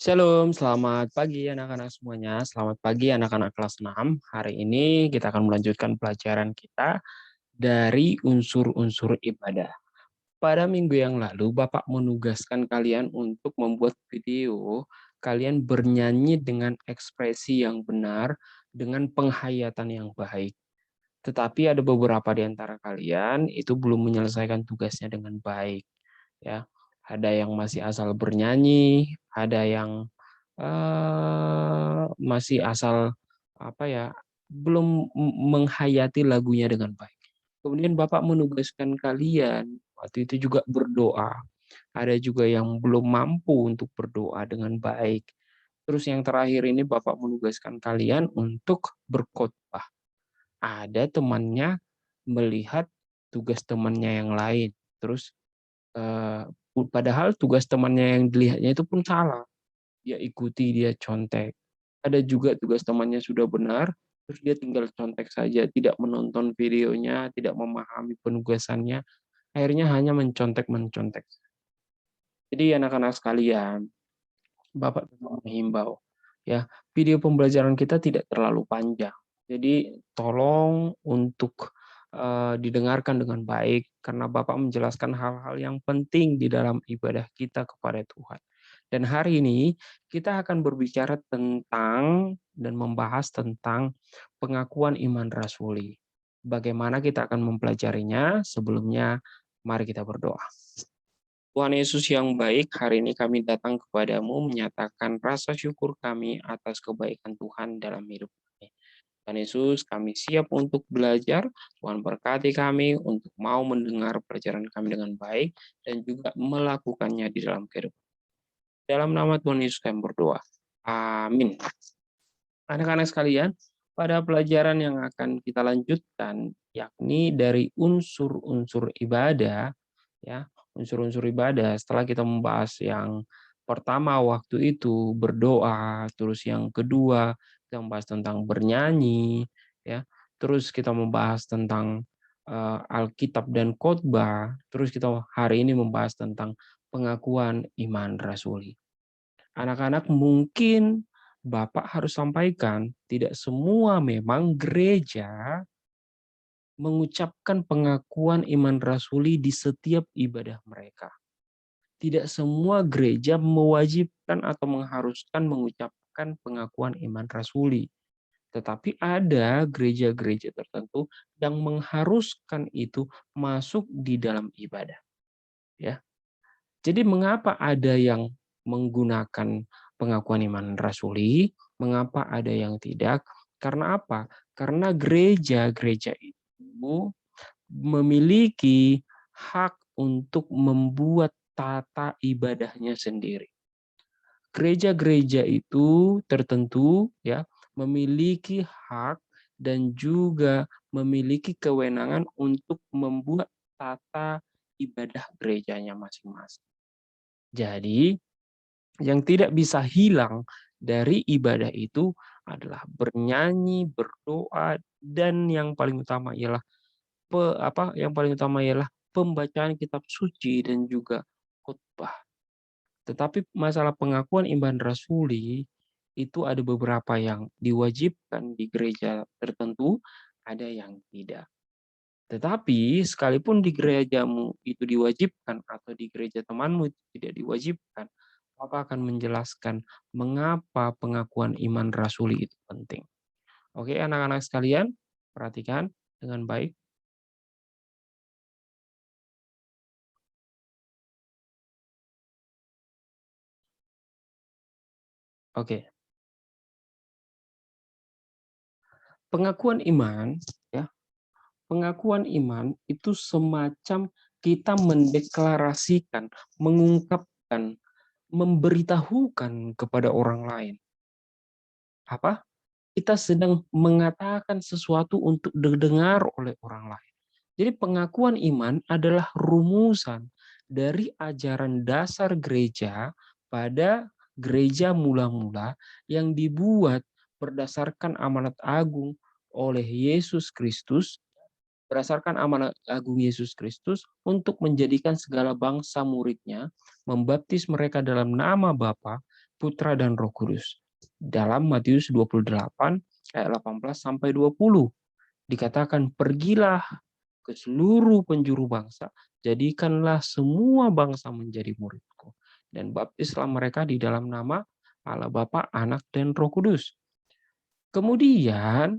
Shalom, selamat pagi anak-anak semuanya. Selamat pagi anak-anak kelas 6. Hari ini kita akan melanjutkan pelajaran kita dari unsur-unsur ibadah. Pada minggu yang lalu, Bapak menugaskan kalian untuk membuat video kalian bernyanyi dengan ekspresi yang benar, dengan penghayatan yang baik. Tetapi ada beberapa di antara kalian itu belum menyelesaikan tugasnya dengan baik, ya. Ada yang masih asal bernyanyi, ada yang masih asal apa ya, belum menghayati lagunya dengan baik. Kemudian Bapak menugaskan kalian waktu itu juga berdoa. Ada juga yang belum mampu untuk berdoa dengan baik. Terus yang terakhir ini Bapak menugaskan kalian untuk berkhotbah. Ada temannya melihat tugas temannya yang lain, terus, padahal tugas temannya yang dilihatnya itu pun salah, dia ikuti, dia contek. Ada juga tugas temannya sudah benar, terus dia tinggal contek saja, tidak menonton videonya, tidak memahami penugasannya, akhirnya hanya mencontek-mencontek. Jadi anak-anak sekalian, Bapak menghimbau, ya, video pembelajaran kita tidak terlalu panjang. Jadi tolong untuk, didengarkan dengan baik karena Bapak menjelaskan hal-hal yang penting di dalam ibadah kita kepada Tuhan. Dan hari ini kita akan berbicara tentang dan membahas tentang pengakuan iman rasuli. Bagaimana kita akan mempelajarinya? Sebelumnya mari kita berdoa. Tuhan Yesus yang baik, hari ini kami datang kepadamu menyatakan rasa syukur kami atas kebaikan Tuhan dalam hidup kami. Tuhan Yesus, kami siap untuk belajar. Tuhan berkati kami untuk mau mendengar pelajaran kami dengan baik dan juga melakukannya di dalam kehidupan. Dalam nama Tuhan Yesus kami berdoa. Amin. Anak-anak sekalian, pada pelajaran yang akan kita lanjutkan, yakni dari unsur-unsur ibadah, ya, unsur-unsur ibadah. Setelah kita membahas yang pertama waktu itu berdoa, terus yang kedua kita membahas tentang bernyanyi, ya, terus kita membahas tentang Alkitab dan khotbah, terus kita hari ini membahas tentang pengakuan iman rasuli. Anak-anak mungkin Bapak harus sampaikan, tidak semua memang gereja mengucapkan pengakuan iman rasuli di setiap ibadah mereka. Tidak semua gereja mewajibkan atau mengharuskan mengucapkan pengakuan iman rasuli. Tetapi ada gereja-gereja tertentu yang mengharuskan itu masuk di dalam ibadah. Ya. Jadi mengapa ada yang menggunakan pengakuan iman rasuli, mengapa ada yang tidak? Karena apa? Karena gereja-gereja itu memiliki hak untuk membuat tata ibadahnya sendiri. Gereja-gereja itu tertentu ya memiliki hak dan juga memiliki kewenangan untuk membuat tata ibadah gerejanya masing-masing. Jadi, yang tidak bisa hilang dari ibadah itu adalah bernyanyi, berdoa, dan yang paling utama ialah pembacaan kitab suci dan juga khotbah. Tetapi masalah pengakuan iman rasuli itu ada beberapa yang diwajibkan di gereja tertentu, ada yang tidak. Tetapi sekalipun di gerejamu itu diwajibkan atau di gereja temanmu tidak diwajibkan, Bapak akan menjelaskan mengapa pengakuan iman rasuli itu penting. Oke, anak-anak sekalian, perhatikan dengan baik. Oke, pengakuan iman, ya, pengakuan iman itu semacam kita mendeklarasikan, mengungkapkan, memberitahukan kepada orang lain. Apa? Kita sedang mengatakan sesuatu untuk didengar oleh orang lain. Jadi pengakuan iman adalah rumusan dari ajaran dasar gereja pada gereja mula-mula yang dibuat berdasarkan amanat agung oleh Yesus Kristus, berdasarkan amanat agung Yesus Kristus untuk menjadikan segala bangsa muridnya, membaptis mereka dalam nama Bapa, Putra dan Roh Kudus. Dalam Matius 28 ayat 18 sampai 20 dikatakan, "Pergilah ke seluruh penjuru bangsa, jadikanlah semua bangsa menjadi muridku, dan baptislah mereka di dalam nama Allah Bapa, Anak, dan Roh Kudus." Kemudian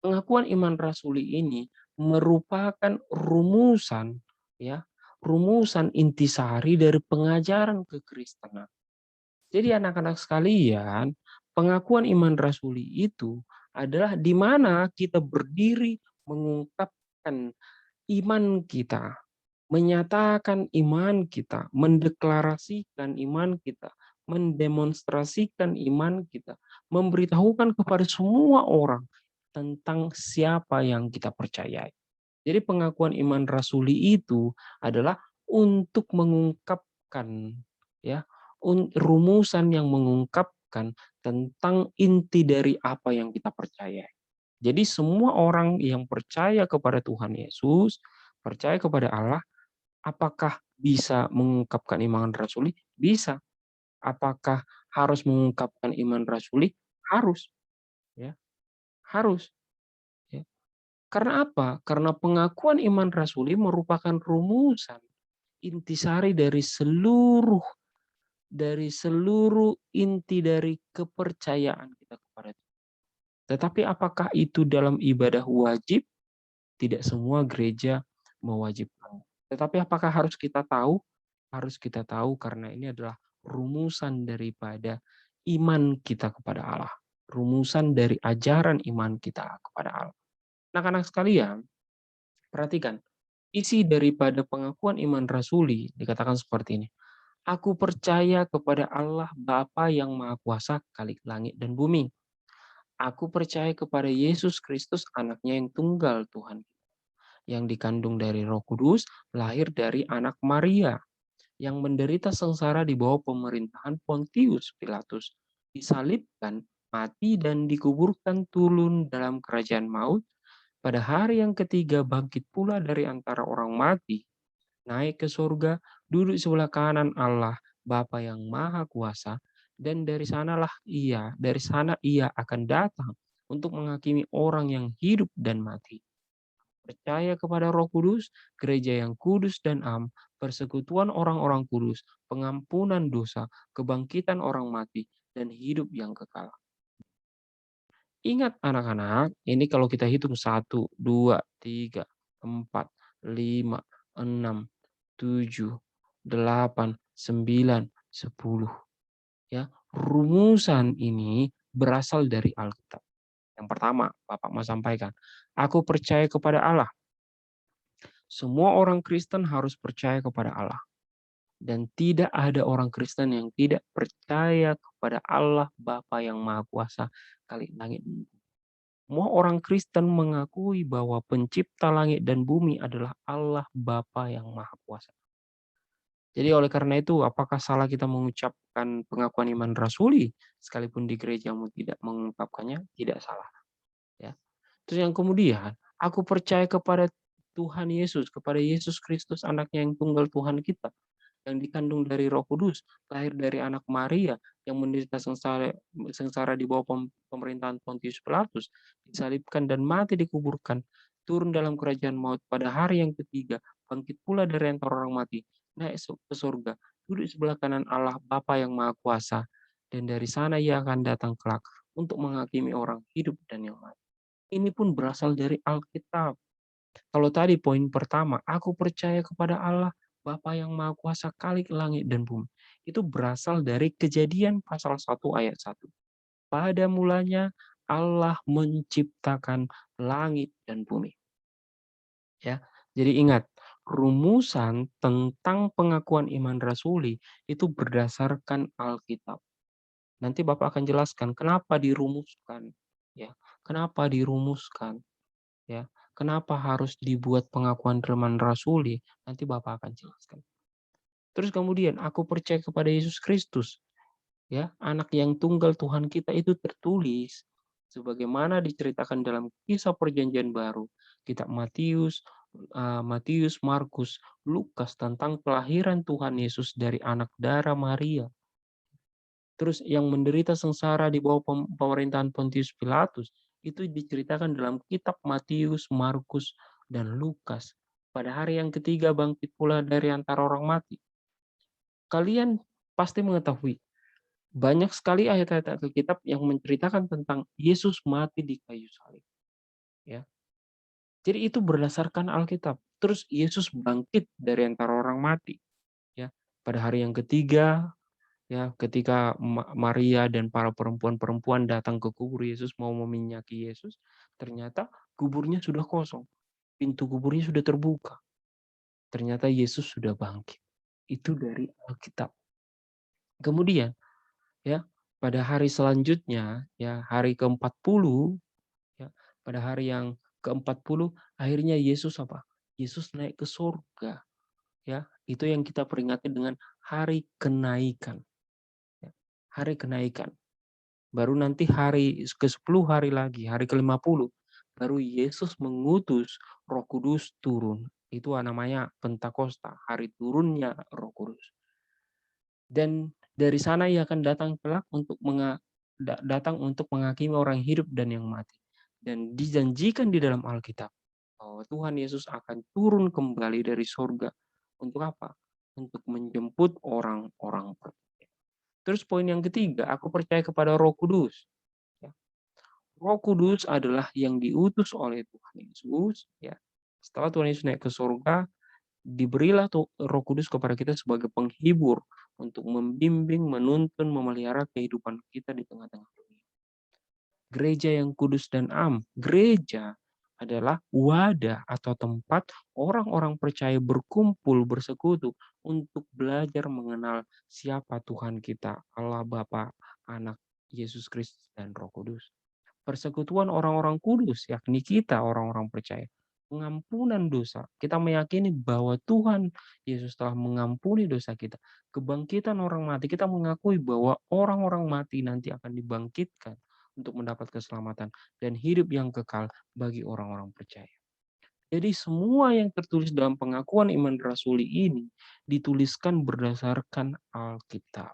pengakuan iman rasuli ini merupakan rumusan, ya, rumusan intisari dari pengajaran kekristenan. Jadi anak-anak sekalian, pengakuan iman rasuli itu adalah di mana kita berdiri mengungkapkan iman kita, menyatakan iman kita, mendeklarasikan iman kita, mendemonstrasikan iman kita, memberitahukan kepada semua orang tentang siapa yang kita percayai. Jadi pengakuan iman rasuli itu adalah untuk mengungkapkan, ya, rumusan yang mengungkapkan tentang inti dari apa yang kita percaya. Jadi semua orang yang percaya kepada Tuhan Yesus, percaya kepada Allah, apakah bisa mengungkapkan iman rasuli? Bisa. Apakah harus mengungkapkan iman rasuli? Harus, ya, harus, ya. Karena apa? Karena pengakuan iman rasuli merupakan rumusan intisari dari seluruh inti dari kepercayaan kita kepada Tuhan. Tetapi apakah itu dalam ibadah wajib? Tidak semua gereja mewajibkan. Tetapi apakah harus kita tahu? Harus kita tahu karena ini adalah rumusan daripada iman kita kepada Allah. Rumusan dari ajaran iman kita kepada Allah. Anak-anak sekalian, perhatikan. Isi daripada pengakuan iman rasuli dikatakan seperti ini. Aku percaya kepada Allah Bapa yang Maha Kuasa, Khalik langit dan bumi. Aku percaya kepada Yesus Kristus, anaknya yang tunggal Tuhan, yang dikandung dari Roh Kudus, lahir dari anak Maria, yang menderita sengsara di bawah pemerintahan Pontius Pilatus, disalibkan, mati dan dikuburkan, turun dalam kerajaan maut, pada hari yang ketiga bangkit pula dari antara orang mati, naik ke surga, duduk sebelah kanan Allah, Bapa yang Maha Kuasa, dan dari sana ia akan datang untuk menghakimi orang yang hidup dan mati. Percaya kepada Roh Kudus, gereja yang kudus dan am, persekutuan orang-orang kudus, pengampunan dosa, kebangkitan orang mati, dan hidup yang kekal. Ingat anak-anak, ini kalau kita hitung 1, 2, 3, 4, 5, 6, 7, 8, 9, 10. Ya, rumusan ini berasal dari Alkitab. Yang pertama, Bapak mau sampaikan, aku percaya kepada Allah. Semua orang Kristen harus percaya kepada Allah. Dan tidak ada orang Kristen yang tidak percaya kepada Allah Bapa yang Maha Kuasa, Khalik langit. Semua orang Kristen mengakui bahwa pencipta langit dan bumi adalah Allah Bapa yang Maha Kuasa. Jadi oleh karena itu, apakah salah kita mengucapkan pengakuan iman rasuli sekalipun di gerejamu tidak mengungkapkannya? Tidak salah. Ya. Terus yang kemudian, aku percaya kepada Tuhan Yesus, kepada Yesus Kristus, anaknya yang tunggal Tuhan kita, yang dikandung dari Roh Kudus, lahir dari anak Maria, yang menderita sengsara di bawah pemerintahan Pontius Pilatus, disalibkan dan mati dikuburkan, turun dalam kerajaan maut pada hari yang ketiga, bangkit pula dari antara orang mati, naik ke surga, duduk sebelah kanan Allah Bapa yang Maha Kuasa, dan dari sana ia akan datang kelak untuk menghakimi orang hidup dan yang mati. Ini pun berasal dari Alkitab. Kalau tadi poin pertama, aku percaya kepada Allah, Bapa yang Maha Kuasa, Khalik langit dan bumi. Itu berasal dari Kejadian pasal 1 ayat 1. Pada mulanya Allah menciptakan langit dan bumi. Ya. Jadi ingat, rumusan tentang pengakuan iman rasuli itu berdasarkan Alkitab. Nanti Bapak akan jelaskan kenapa dirumuskan, ya. Kenapa dirumuskan, ya. Kenapa harus dibuat pengakuan iman rasuli? Nanti Bapak akan jelaskan. Terus kemudian aku percaya kepada Yesus Kristus, ya, anak yang tunggal Tuhan kita, itu tertulis sebagaimana diceritakan dalam Kisah Perjanjian Baru, kitab Matius, Markus, Lukas, tentang kelahiran Tuhan Yesus dari anak darah Maria. Terus yang menderita sengsara di bawah pemerintahan Pontius Pilatus, itu diceritakan dalam kitab Matius, Markus, dan Lukas. Pada hari yang ketiga bangkit pula dari antara orang mati. Kalian pasti mengetahui, banyak sekali ayat-ayat Alkitab yang menceritakan tentang Yesus mati di kayu salib. Ya. Jadi itu berdasarkan Alkitab. Terus Yesus bangkit dari antara orang mati. Ya. Pada hari yang ketiga, ya, ketika Maria dan para perempuan-perempuan datang ke kubur Yesus mau meminyaki Yesus, ternyata kuburnya sudah kosong. Pintu kuburnya sudah terbuka. Ternyata Yesus sudah bangkit. Itu dari Alkitab. Kemudian, ya, pada hari selanjutnya, ya, hari ke-40, ya, pada hari yang ke-40 akhirnya Yesus apa? Yesus naik ke surga, ya. Itu yang kita peringati dengan hari kenaikan. Ya, hari kenaikan. Baru nanti hari ke-10 hari lagi, hari ke-50, baru Yesus mengutus Roh Kudus turun. Itu namanya Pentakosta, hari turunnya Roh Kudus. Dan dari sana ia akan datang kelak untuk datang untuk menghakimi orang hidup dan yang mati. Dan dijanjikan di dalam Alkitab bahwa Tuhan Yesus akan turun kembali dari surga. Untuk apa? Untuk menjemput orang-orang percaya. Terus poin yang ketiga, aku percaya kepada Roh Kudus. Ya. Roh Kudus adalah yang diutus oleh Tuhan Yesus. Ya. Setelah Tuhan Yesus naik ke surga, diberilah Roh Kudus kepada kita sebagai penghibur untuk membimbing, menuntun, memelihara kehidupan kita di tengah-tengah dunia. Gereja yang kudus dan am. Gereja adalah wadah atau tempat orang-orang percaya berkumpul, bersekutu untuk belajar mengenal siapa Tuhan kita, Allah Bapa, Anak, Yesus Kristus, dan Roh Kudus. Persekutuan orang-orang kudus, yakni kita orang-orang percaya. Pengampunan dosa. Kita meyakini bahwa Tuhan Yesus telah mengampuni dosa kita. Kebangkitan orang mati, kita mengakui bahwa orang-orang mati nanti akan dibangkitkan untuk mendapat keselamatan dan hidup yang kekal bagi orang-orang percaya. Jadi semua yang tertulis dalam pengakuan iman rasuli ini dituliskan berdasarkan Alkitab.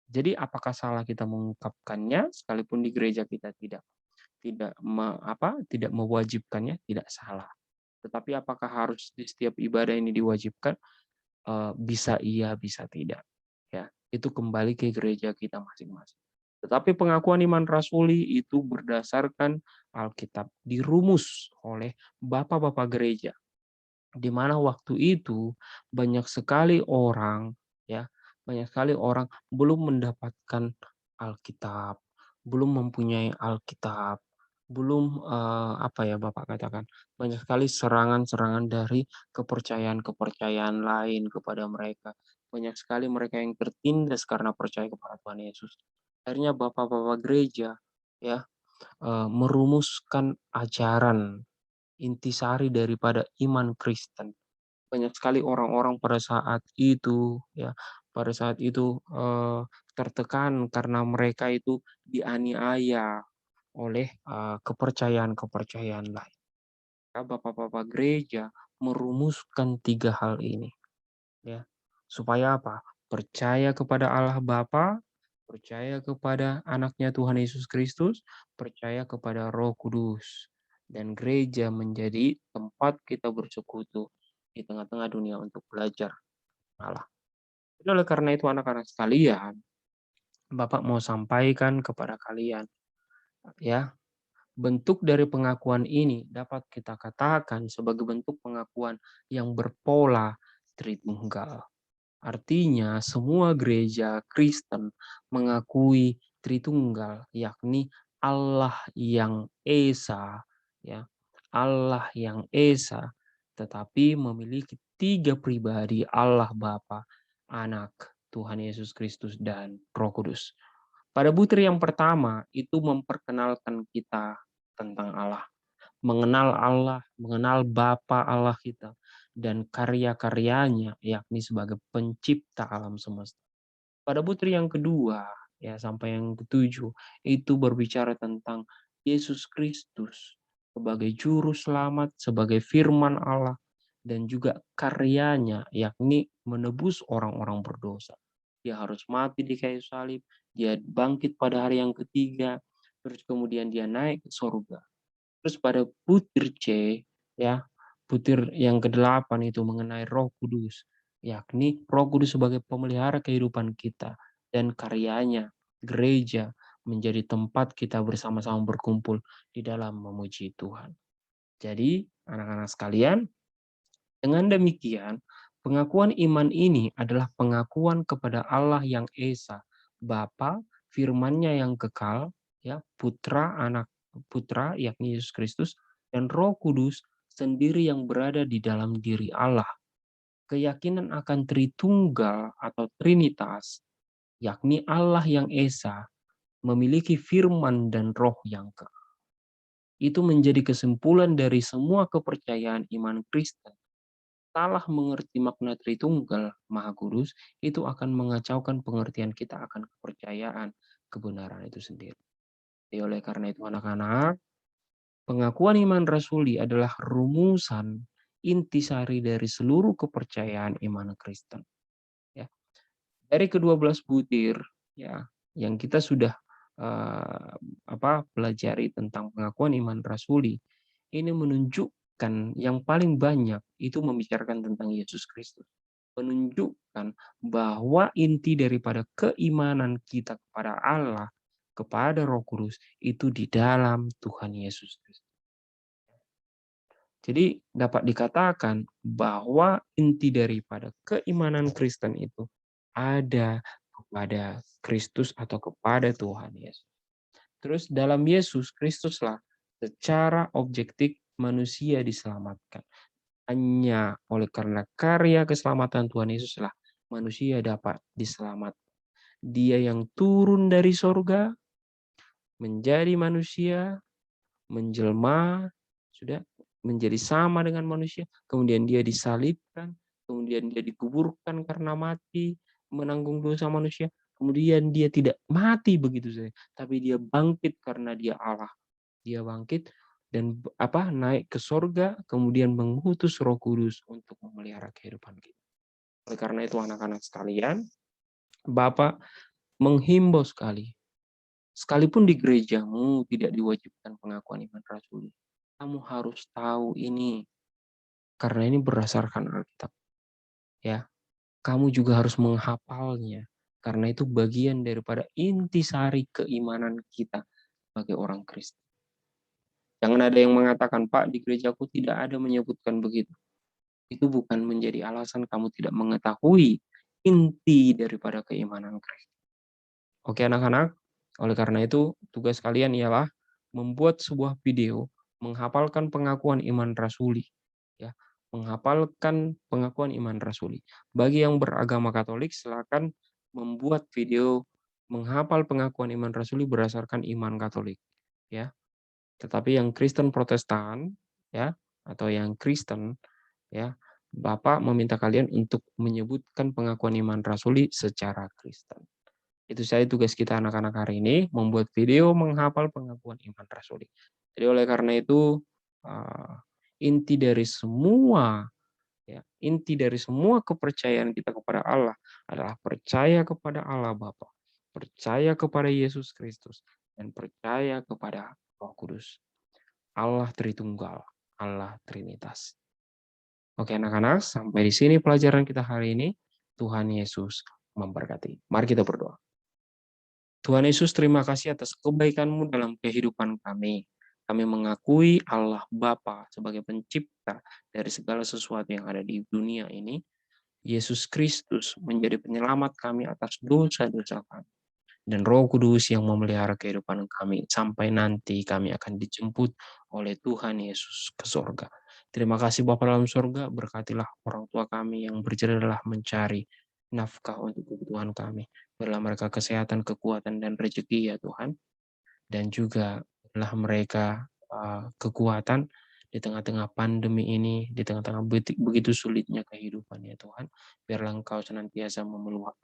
Jadi apakah salah kita mengungkapkannya sekalipun di gereja kita tidak mewajibkannya? Tidak salah. Tetapi apakah harus di setiap ibadah ini diwajibkan? Bisa iya, bisa tidak. Ya, itu kembali ke gereja kita masing-masing. Tetapi pengakuan iman rasuli itu berdasarkan Alkitab, dirumus oleh bapak-bapak gereja, di mana waktu itu banyak sekali orang, ya, banyak sekali orang belum mendapatkan Alkitab, belum mempunyai Alkitab, belum apa ya Bapak katakan, banyak sekali serangan-serangan dari kepercayaan-kepercayaan lain kepada mereka. Banyak sekali mereka yang tertindas karena percaya kepada Tuhan Yesus. Akhirnya bapak-bapak gereja, ya, merumuskan ajaran intisari daripada iman Kristen. Banyak sekali orang-orang pada saat itu, ya, pada saat itu tertekan karena mereka itu dianiaya oleh kepercayaan-kepercayaan lain. Bapak-bapak gereja merumuskan 3 hal ini, ya. Supaya apa? Percaya kepada Allah Bapa, percaya kepada anaknya Tuhan Yesus Kristus, percaya kepada Roh Kudus. Dan gereja menjadi tempat kita bersekutu di tengah-tengah dunia untuk belajar Allah. Jadi oleh karena itu anak-anak sekalian, Bapak mau sampaikan kepada kalian, ya, bentuk dari pengakuan ini dapat kita katakan sebagai bentuk pengakuan yang berpola Tritunggal. Artinya semua gereja Kristen mengakui Tritunggal, yakni Allah yang Esa, ya. Allah yang Esa, tetapi memiliki 3 pribadi, Allah Bapa, Anak, Tuhan Yesus Kristus, dan Roh Kudus. Pada butir yang pertama itu memperkenalkan kita tentang Allah, mengenal Allah, mengenal Bapa Allah kita, dan karya-karyanya, yakni sebagai pencipta alam semesta. Pada butir yang kedua, ya, sampai yang ketujuh, itu berbicara tentang Yesus Kristus sebagai juru selamat, sebagai firman Allah, dan juga karyanya, yakni menebus orang-orang berdosa. dia harus mati di kayu salib, dia bangkit pada hari yang ketiga, terus kemudian dia naik ke surga. Terus pada butir C, ya, butir yang kedelapan itu mengenai Roh Kudus, yakni Roh Kudus sebagai pemelihara kehidupan kita dan karyanya, gereja menjadi tempat kita bersama-sama berkumpul di dalam memuji Tuhan. Jadi, anak-anak sekalian, dengan demikian, pengakuan iman ini adalah pengakuan kepada Allah yang Esa, Bapa, firman-Nya yang kekal, ya, Putra, Anak Putra, yakni Yesus Kristus, dan Roh Kudus sendiri yang berada di dalam diri Allah. Keyakinan akan Tritunggal atau Trinitas, yakni Allah yang Esa, memiliki firman dan roh yang kekal. Itu menjadi kesimpulan dari semua kepercayaan iman Kristen. Salah mengerti makna Tritunggal Maha Kudus, itu akan mengacaukan pengertian kita akan kepercayaan kebenaran itu sendiri. Jadi oleh karena itu anak-anak, pengakuan iman rasuli adalah rumusan intisari dari seluruh kepercayaan iman Kristen. Ya. Dari ke-12 butir ya yang kita sudah pelajari tentang pengakuan iman rasuli, ini menunjukkan yang paling banyak itu membicarakan tentang Yesus Kristus. Menunjukkan bahwa inti daripada keimanan kita kepada Allah, kepada Roh Kudus, itu di dalam Tuhan Yesus Kristus. Jadi dapat dikatakan bahwa inti daripada keimanan Kristen itu ada kepada Kristus atau kepada Tuhan Yesus. Terus dalam Yesus Kristuslah secara objektif manusia diselamatkan. Hanya oleh karena karya keselamatan Tuhan Yesuslah manusia dapat diselamatkan. Dia yang turun dari sorga, menjadi manusia, menjelma, sudah menjadi sama dengan manusia, kemudian dia disalibkan, kemudian dia dikuburkan karena mati, menanggung dosa manusia, kemudian dia tidak mati begitu saja, tapi dia bangkit karena dia Allah. Dia bangkit dan naik ke sorga, kemudian mengutus Roh Kudus untuk memelihara kehidupan kita. Oleh karena itu anak-anak sekalian, Bapak menghimbau sekali, sekalipun di gerejamu tidak diwajibkan pengakuan iman rasuli, kamu harus tahu ini, karena ini berdasarkan Alkitab. Ya, kamu juga harus menghafalnya, karena itu bagian daripada intisari keimanan kita sebagai orang Kristen. Jangan ada yang mengatakan, Pak, di gerejaku tidak ada menyebutkan begitu. Itu bukan menjadi alasan kamu tidak mengetahui inti daripada keimanan Kristen. Oke anak-anak, oleh karena itu tugas kalian ialah membuat sebuah video, menghafalkan pengakuan iman rasuli. Ya, menghafalkan pengakuan iman rasuli. Bagi yang beragama Katolik, silakan membuat video menghafal pengakuan iman rasuli berdasarkan iman Katolik. Ya, tetapi yang Kristen Protestan, ya, atau yang Kristen, ya, Bapak meminta kalian untuk menyebutkan pengakuan iman rasuli secara Kristen. Itu saya tugas kita anak-anak hari ini, membuat video menghafal pengakuan iman rasuli. Jadi oleh karena itu, inti dari semua inti dari semua kepercayaan kita kepada Allah adalah percaya kepada Allah Bapa, percaya kepada Yesus Kristus, dan percaya kepada Roh Kudus. Allah Tritunggal, Allah Trinitas. Oke anak-anak, sampai di sini pelajaran kita hari ini. Tuhan Yesus memberkati. Mari kita berdoa. Tuhan Yesus, terima kasih atas kebaikan-Mu dalam kehidupan kami. Kami mengakui Allah Bapa sebagai pencipta dari segala sesuatu yang ada di dunia ini. Yesus Kristus menjadi penyelamat kami atas dosa-dosa kami. Dan Roh Kudus yang memelihara kehidupan kami sampai nanti kami akan dijemput oleh Tuhan Yesus ke surga. Terima kasih Bapa dalam surga, berkatilah orang tua kami yang berjalan mencari nafkah untuk kebutuhan kami. Berilah mereka kesehatan, kekuatan, dan rezeki ya Tuhan. Dan juga berilah mereka kekuatan di tengah-tengah pandemi ini, di tengah-tengah begitu sulitnya kehidupan ya Tuhan. Biarlah Engkau senantiasa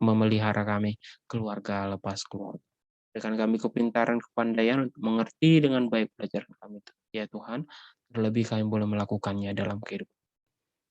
memelihara kami, keluarga lepas keluarga. Berikan kami kepintaran, kepandaian untuk mengerti dengan baik pelajaran kami ya Tuhan. Terlebih kami boleh melakukannya dalam kehidupan.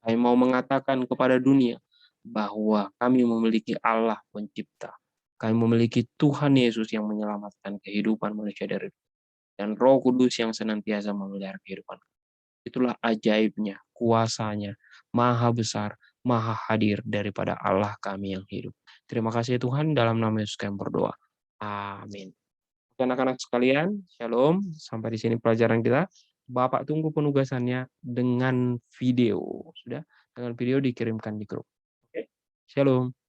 Kami mau mengatakan kepada dunia bahwa kami memiliki Allah pencipta. Kami memiliki Tuhan Yesus yang menyelamatkan kehidupan manusia dari dan Roh Kudus yang senantiasa memelihara kehidupan. Itulah ajaibnya, kuasanya, maha besar, maha hadir daripada Allah kami yang hidup. Terima kasih Tuhan, dalam nama Yesus kami berdoa. Amin. Anak-anak sekalian, shalom. Sampai di sini pelajaran kita. Bapak tunggu penugasannya dengan video. Sudah? Dengan video dikirimkan di grup. Oke. Shalom.